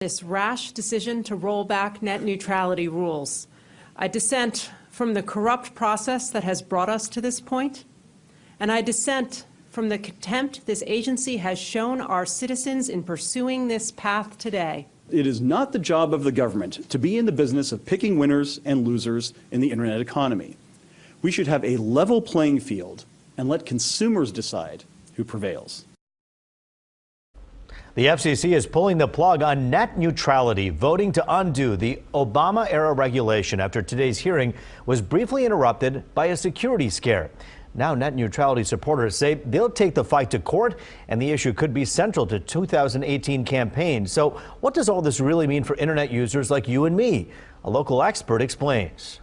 This rash decision to roll back net neutrality rules. I dissent from the corrupt process that has brought us to this point, and I dissent from the contempt this agency has shown our citizens in pursuing this path today. It is not the job of the government to be in the business of picking winners and losers in the internet economy. We should have a level playing field and let consumers decide who prevails. The FCC is pulling the plug on net neutrality, voting to undo the Obama-era regulation after today's hearing was briefly interrupted by a security scare. Now net neutrality supporters say they'll take the fight to court, and the issue could be central to 2018 campaign. So what does all this really mean for internet users like you and me? A local expert explains.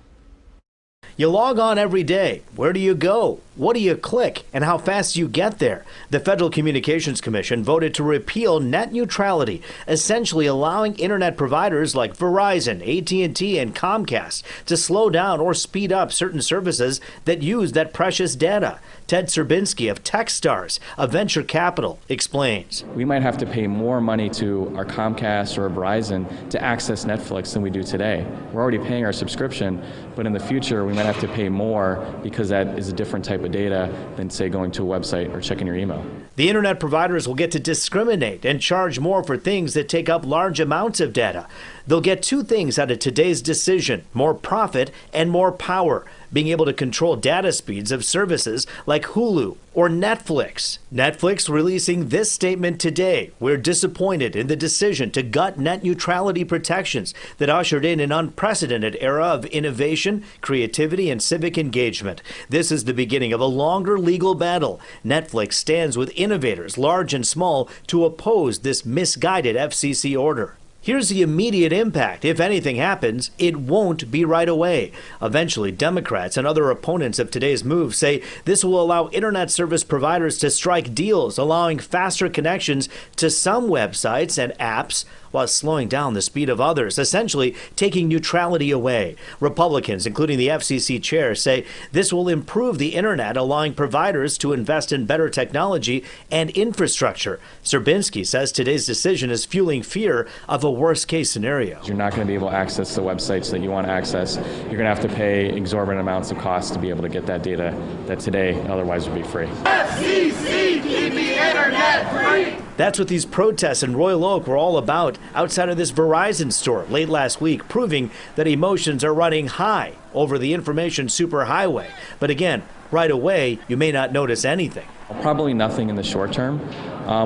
You log on every day. Where do you go? What do you click? And how fast do you get there? The Federal Communications Commission voted to repeal net neutrality, essentially allowing internet providers like Verizon, AT&T, and Comcast to slow down or speed up certain services that use that precious data. Ted Serbinski of Techstars, a venture capital, explains. We might have to pay more money to our Comcast or Verizon to access Netflix than we do today. We're already paying our subscription, but in the future we might have to pay more because that is a different type of data than, say, going to a website or checking your email. The internet providers will get to discriminate and charge more for things that take up large amounts of data. They'll get two things out of today's decision: more profit and more power, being able to control data speeds of services like Hulu or Netflix. Netflix releasing this statement today: "We're disappointed in the decision to gut net neutrality protections that ushered in an unprecedented era of innovation, creativity, and civic engagement. This is the beginning of a longer legal battle. Netflix stands with innovators, large and small, to oppose this misguided FCC order." Here's the immediate impact. If anything happens, it won't be right away. Eventually, Democrats and other opponents of today's move say this will allow internet service providers to strike deals, allowing faster connections to some websites and apps while slowing down the speed of others, essentially taking neutrality away. Republicans, including the FCC chair, say this will improve the internet, allowing providers to invest in better technology and infrastructure. Serbinski says today's decision is fueling fear of a worst-case scenario. You're not going to be able to access the websites that you want to access. You're going to have to pay exorbitant amounts of cost to be able to get that data that today otherwise would be free. FCC, keep the internet free! That's what these protests in Royal Oak were all about outside of this Verizon store late last week, proving that emotions are running high over the information superhighway. But again, right away, you may not notice anything. Probably nothing in the short term.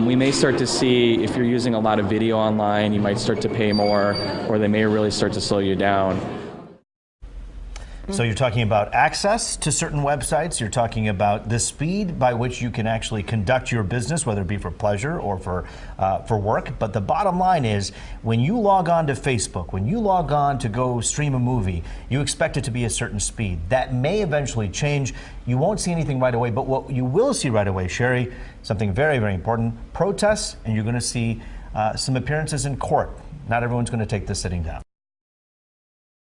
We may start to see, if you're using a lot of video online, you might start to pay more, or they may really start to slow you down. So you're talking about access to certain websites. You're talking about the speed by which you can actually conduct your business, whether it be for pleasure or for work. But the bottom line is, when you log on to Facebook, when you log on to go stream a movie, you expect it to be a certain speed. That may eventually change. You won't see anything right away, but what you will see right away, Sherry, something very, very important: protests, and you're going to see some appearances in court. Not everyone's going to take this sitting down.